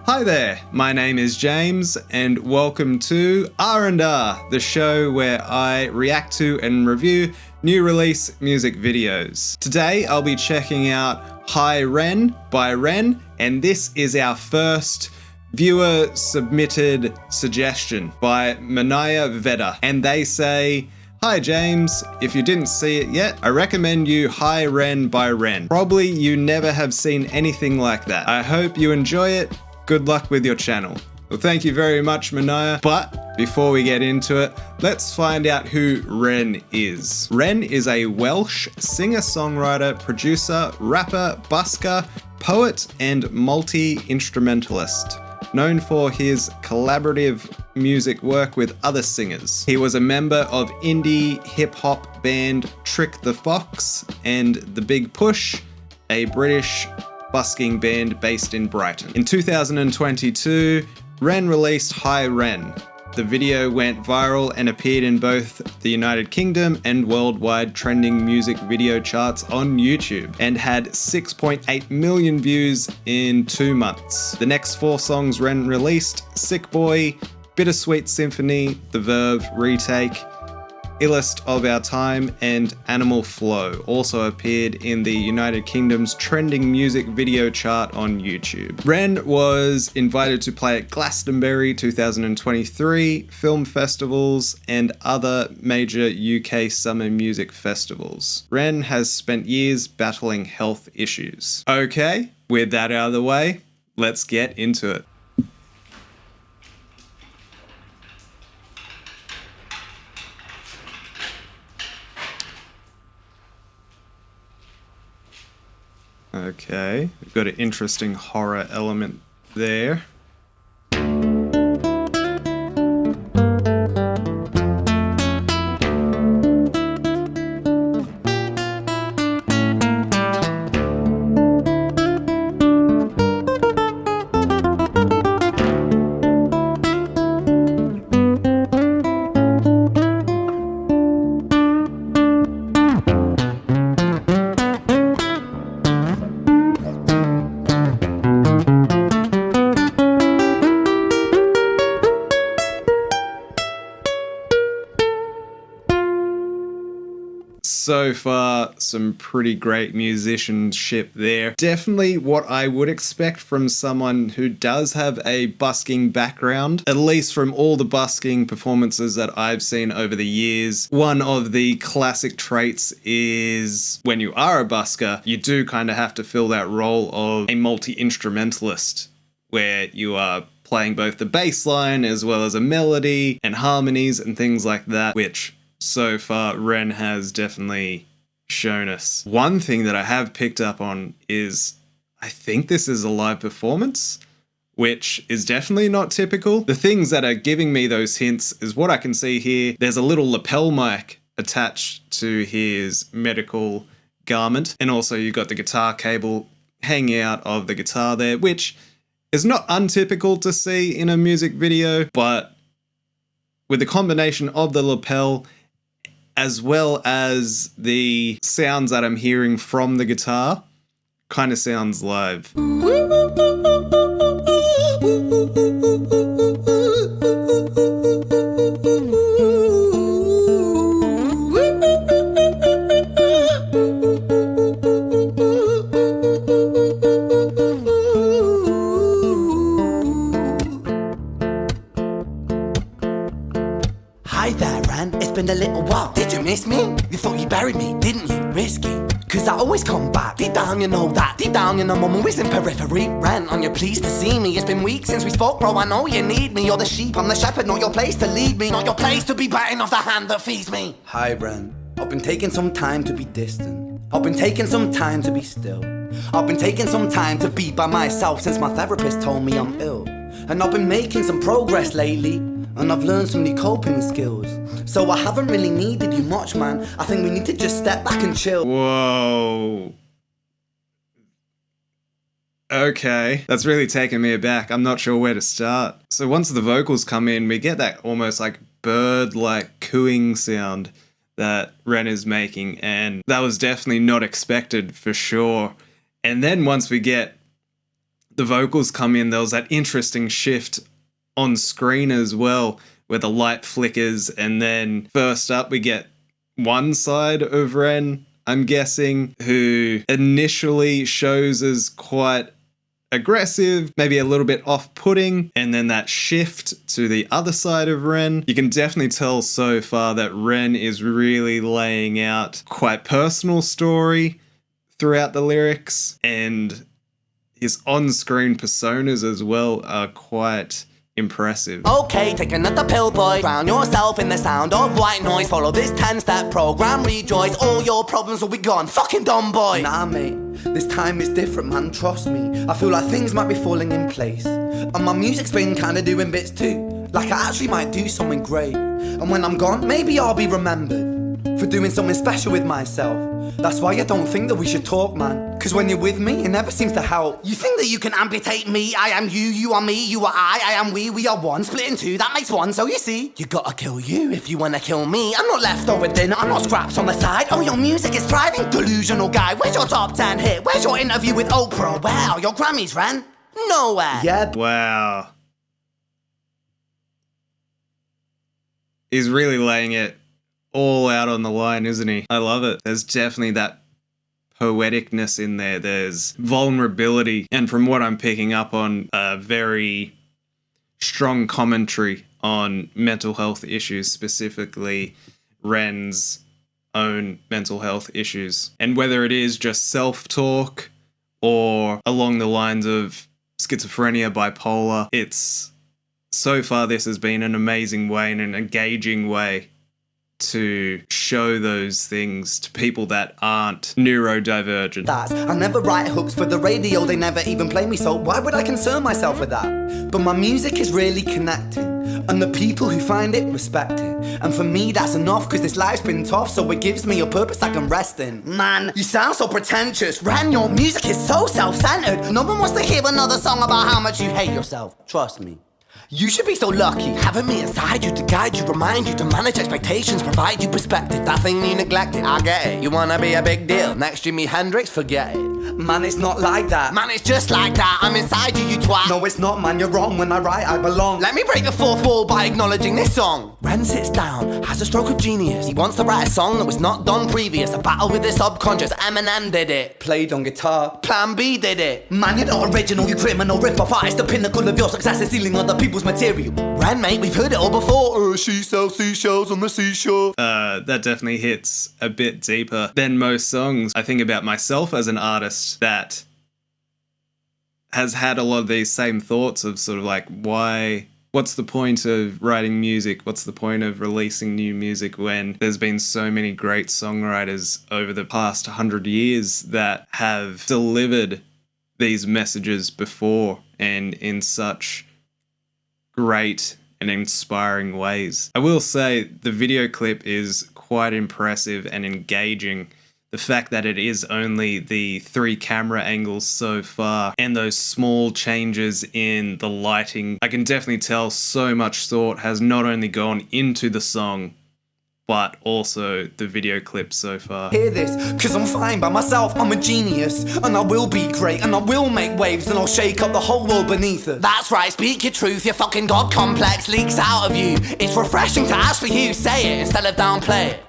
Hi there, my name is James and welcome to R&R, the show where I react to and review new release music videos. Today I'll be checking out Hi Ren by Ren, and this is our first viewer submitted suggestion by Manaya Veda, and they say, "Hi James, if you didn't see it yet, I recommend you Hi Ren by Ren. Probably you never have seen anything like that. I hope you enjoy it. Good luck with your channel." Well, thank you very much, Manaya. But before we get into it, let's find out who Ren is. Ren is a Welsh singer-songwriter, producer, rapper, busker, poet, and multi-instrumentalist, known for his collaborative music work with other singers. He was a member of indie hip-hop band Trick the Fox and The Big Push, a British busking band based in Brighton. In 2022, Ren released Hi Ren. The video went viral and appeared in both the United Kingdom and worldwide trending music video charts on YouTube, and had 6.8 million views in 2 months. The next 4 songs Ren released, Sick Boy, Bittersweet Symphony, The Verve Retake, Illest of Our Time, and Animal Flow, also appeared in the United Kingdom's trending music video chart on YouTube. Ren was invited to play at Glastonbury 2023, film festivals, and other major UK summer music festivals. Ren has spent years battling health issues. Okay, with that out of the way, let's get into it. Okay, we've got an interesting horror element there. So far, some pretty great musicianship there. Definitely what I would expect from someone who does have a busking background, at least from all the busking performances that I've seen over the years. One of the classic traits is when you are a busker, you do kind of have to fill that role of a multi-instrumentalist, where you are playing both the bass line as well as a melody and harmonies and things like that, which so far Ren has definitely shown us. One thing that I have picked up on is I think this is a live performance, which is definitely not typical. The things that are giving me those hints is what I can see here. There's a little lapel mic attached to his medical garment, and also you've got the guitar cable hanging out of the guitar there, which is not untypical to see in a music video, but with the combination of the lapel as well as the sounds that I'm hearing from the guitar, kind of sounds live. Hi there, Ren. It's been a little while. Did you miss me? You thought you buried me, didn't you? Risky. Cause I always come back. Deep down you know that. Deep down you know I'm always in periphery. Ren, are you pleased to see me? It's been weeks since we spoke, bro. I know you need me. You're the sheep, I'm the shepherd. Not your place to lead me. Not your place to be biting off the hand that feeds me. Hi, Ren. I've been taking some time to be distant. I've been taking some time to be still. I've been taking some time to be by myself since my therapist told me I'm ill. And I've been making some progress lately, and I've learned some new coping skills. So I haven't really needed you much, man. I think we need to just step back and chill. Whoa. Okay, that's really taken me aback. I'm not sure where to start. So once the vocals come in, we get that almost like bird-like cooing sound that Ren is making, and that was definitely not expected for sure. And then once we get the vocals come in, there was that interesting shift on screen as well, where the light flickers, and then first up we get one side of Ren, I'm guessing, who initially shows as quite aggressive, maybe a little bit off-putting, and then that shift to the other side of Ren. You can definitely tell so far that Ren is really laying out quite personal story throughout the lyrics, and his on-screen personas as well are quite impressive. Okay, take another pill, boy. Drown yourself in the sound of white noise. Follow this 10-step program, rejoice. All your problems will be gone. Fucking dumb boy. Nah, mate. This time is different, man. Trust me. I feel like things might be falling in place. And my music's been kinda doing bits too. Like I actually might do something great. And when I'm gone, maybe I'll be remembered for doing something special with myself. That's why I don't think that we should talk, man. Cause when you're with me, it never seems to help. You think that you can amputate me? I am you, you are me, you are I am we are one. Split in two, that makes one. So you see, you gotta kill you if you wanna kill me. I'm not leftover dinner, I'm not scraps on the side. Oh, your music is thriving, delusional guy. Where's your top 10 hit? Where's your interview with Oprah? Where are your Grammys, Ren? Nowhere. Yeah. Wow. He's really laying it all out on the line, isn't he? I love it. There's definitely that poeticness in there. There's vulnerability. And from what I'm picking up on, a very strong commentary on mental health issues, specifically Ren's own mental health issues. And whether it is just self-talk or along the lines of schizophrenia, bipolar, so far this has been an amazing way and an engaging way to show those things to people that aren't neurodivergent. I never write hooks for the radio, they never even play me, so why would I concern myself with that? But my music is really connecting, and the people who find it respect it. And for me that's enough, cause this life's been tough, so it gives me a purpose I can rest in. Man, you sound so pretentious. Ren, your music is so self-centered. No one wants to hear another song about how much you hate yourself. Trust me. You should be so lucky, having me inside you to guide you, remind you to manage expectations, provide you perspective. That thing you neglected, I get it. You wanna be a big deal, next Jimi Hendrix, forget it. Man, it's not like that. Man, it's just like that. I'm inside you, you twat. No, it's not, man, you're wrong. When I write, I belong. Let me break the fourth wall by acknowledging this song. Ren sits down, has a stroke of genius. He wants to write a song that was not done previous. A battle with his subconscious, Eminem did it. Played on guitar, Plan B did it. Man, you're not original, you criminal rip-off artist. The pinnacle of your success is stealing other people's material. Ren, mate, we've heard it all before. She sells seashells on the seashore. That definitely hits a bit deeper than most songs. I think about myself as an artist that has had a lot of these same thoughts of sort of like, what's the point of writing music? What's the point of releasing new music when there's been so many great songwriters over the past 100 years that have delivered these messages before and in such great and inspiring ways. I will say the video clip is quite impressive and engaging. The fact that it is only the 3 camera angles so far and those small changes in the lighting, I can definitely tell so much thought has not only gone into the song, but also the video clip so far. Hear this, cause I'm fine by myself, I'm a genius. And I will be great, and I will make waves, and I'll shake up the whole world beneath us. That's right, speak your truth, your fucking God complex leaks out of you. It's refreshing to actually hear you say it instead of downplay it.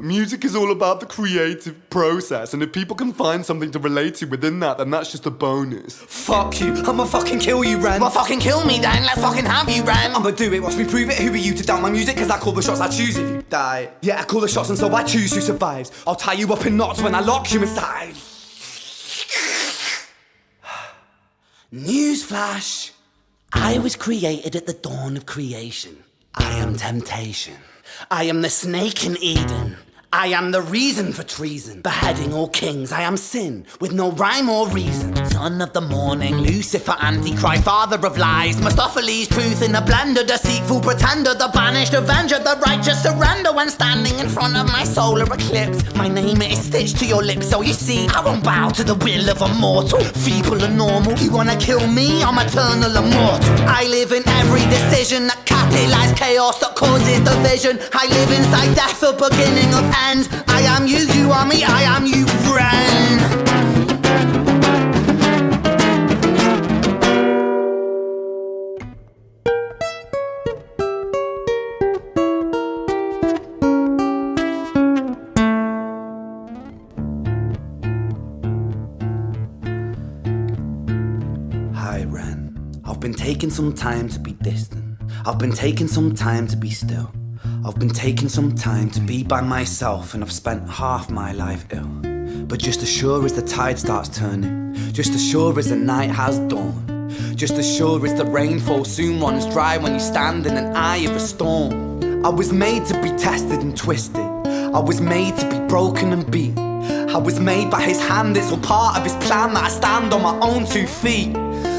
Music is all about the creative process, and if people can find something to relate to within that, then that's just a bonus. Fuck you, I'ma fucking kill you, Ren. Well, fucking kill me then, let's fucking have you, Ren. I'ma do it, watch me prove it. Who are you to doubt my music? Cause I call the shots, I choose if you die. Yeah, I call the shots and so I choose who survives. I'll tie you up in knots when I lock you inside. Newsflash. I was created at the dawn of creation. I am temptation. I am the snake in Eden. I am the reason for treason. Beheading all kings, I am sin, with no rhyme or reason. Son of the morning, Lucifer, Antichrist, father of lies. Mustopheles, truth in a blender, deceitful pretender, the banished avenger, the righteous surrender. When standing in front of my solar eclipse, my name is stitched to your lips. So you see, I won't bow to the will of a mortal. Feeble and normal, you wanna kill me? I'm eternal immortal. I live in every decision that catalyzes chaos, that causes division. I live inside death, the beginning of end. I am you, you are me, I am you, Ren. Hi Ren. I've been taking some time to be distant. I've been taking some time to be still. I've been taking some time to be by myself, and I've spent half my life ill. But just as sure as the tide starts turning, just as sure as the night has dawned, just as sure as the rainfall soon runs dry when you stand in an eye of a storm. I was made to be tested and twisted. I was made to be broken and beat. I was made by his hand, it's all part of his plan that I stand on my own 2 feet.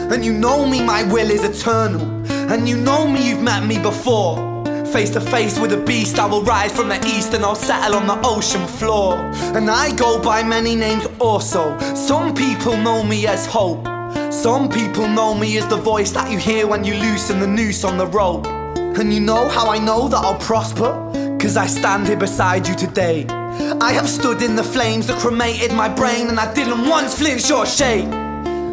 And you know me, my will is eternal. And you know me, you've met me before. Face to face with a beast, I will rise from the east and I'll settle on the ocean floor. And I go by many names also. Some people know me as hope. Some people know me as the voice that you hear when you loosen the noose on the rope. And you know how I know that I'll prosper? 'Cause I stand here beside you today. I have stood in the flames that cremated my brain, and I didn't once flinch or shake.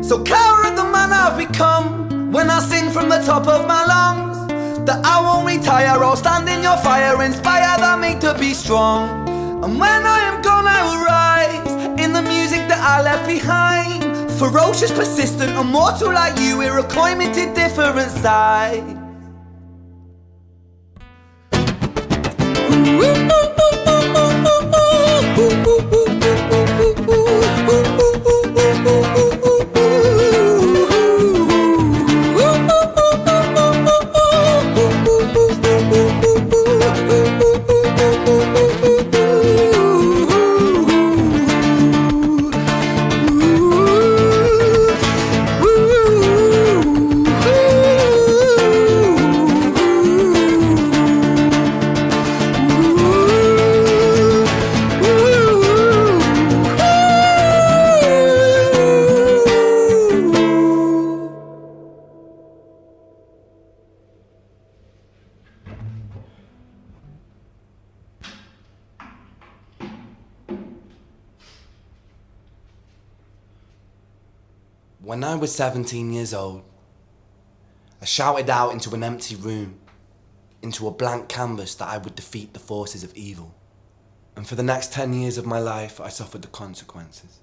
So cower at the man I've become when I sing from the top of my lungs, that I won't retire, I'll stand in your fire, inspire that me to be strong. And when I am gone I will rise in the music that I left behind. Ferocious, persistent, immortal like you, we're a climate different side. When I was 17 years old, I shouted out into an empty room, into a blank canvas, that I would defeat the forces of evil. And for the next 10 years of my life, I suffered the consequences,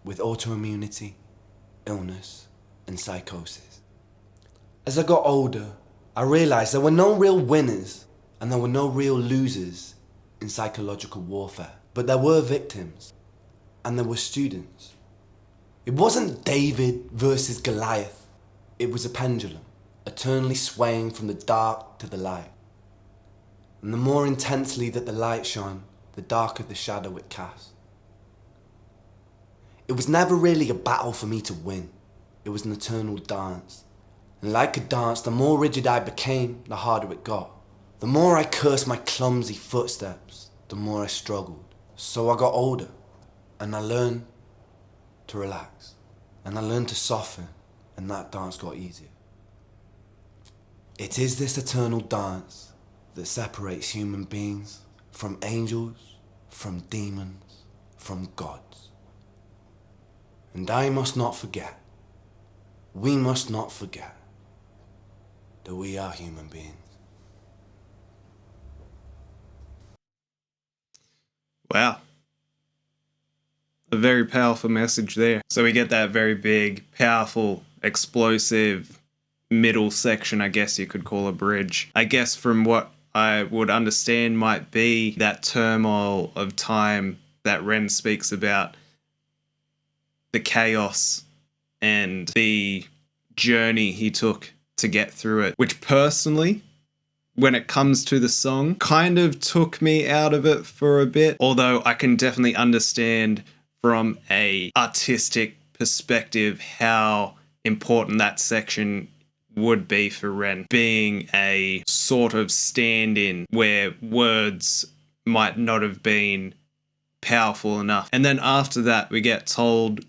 with autoimmunity, illness, and psychosis. As I got older, I realized there were no real winners and there were no real losers in psychological warfare, but there were victims and there were students. It wasn't David versus Goliath. It was a pendulum, eternally swaying from the dark to the light. And the more intensely that the light shone, the darker the shadow it cast. It was never really a battle for me to win. It was an eternal dance. And like a dance, the more rigid I became, the harder it got. The more I cursed my clumsy footsteps, the more I struggled. So I got older, and I learned to relax, and I learned to soften, and that dance got easier. It is this eternal dance that separates human beings from angels, from demons, from gods. And I must not forget, we must not forget, that we are human beings. Wow. A very powerful message there. So we get that very big, powerful, explosive middle section, I guess you could call a bridge. I guess from what I would understand might be that turmoil of time that Ren speaks about, the chaos and the journey he took to get through it, which personally, when it comes to the song, kind of took me out of it for a bit, although I can definitely understand from a artistic perspective how important that section would be for Ren, being a sort of stand-in where words might not have been powerful enough. And then after that, we get told,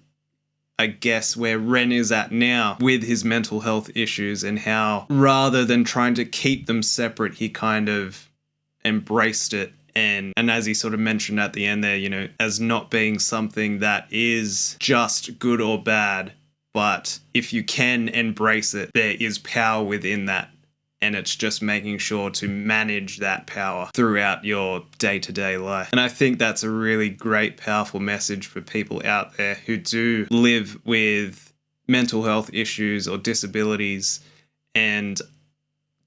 I guess, where Ren is at now with his mental health issues, and how rather than trying to keep them separate, he kind of embraced it. And as he sort of mentioned at the end there, you know, as not being something that is just good or bad, but if you can embrace it, there is power within that. And it's just making sure to manage that power throughout your day-to-day life. And I think that's a really great, powerful message for people out there who do live with mental health issues or disabilities and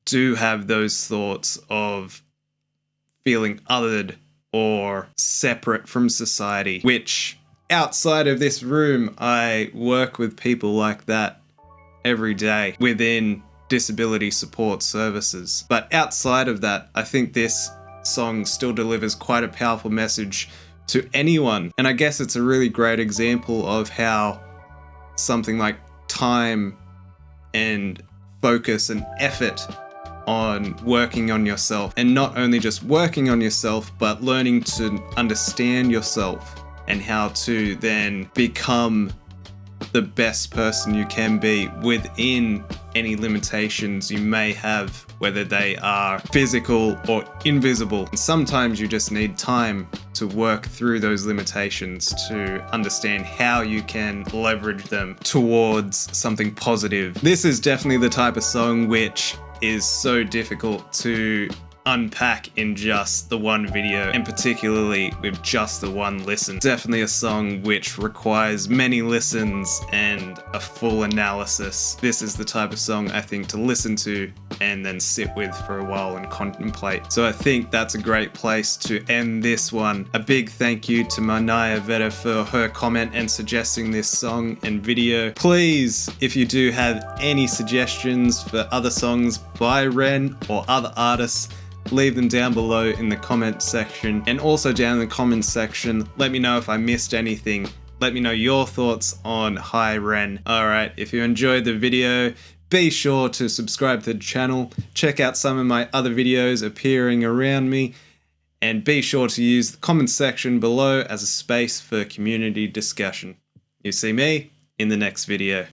do have those thoughts of feeling othered or separate from society, which outside of this room, I work with people like that every day within disability support services. But outside of that, I think this song still delivers quite a powerful message to anyone. And I guess it's a really great example of how something like time and focus and effort on working on yourself, and not only just working on yourself, but learning to understand yourself and how to then become the best person you can be within any limitations you may have, whether they are physical or invisible. And sometimes you just need time to work through those limitations to understand how you can leverage them towards something positive. This is definitely the type of song which is so difficult to unpack in just the one video, and particularly with just the one listen. Definitely a song which requires many listens and a full analysis. This is the type of song I think to listen to and then sit with for a while and contemplate. So I think that's a great place to end this one. A big thank you to Manaya Veda for her comment and suggesting this song and video. Please, if you do have any suggestions for other songs by Ren or other artists, leave them down below in the comment section, and also down in the comments section, let me know if I missed anything. Let me know your thoughts on Hi Ren. Alright, if you enjoyed the video, be sure to subscribe to the channel, check out some of my other videos appearing around me, and be sure to use the comment section below as a space for community discussion. You see me in the next video.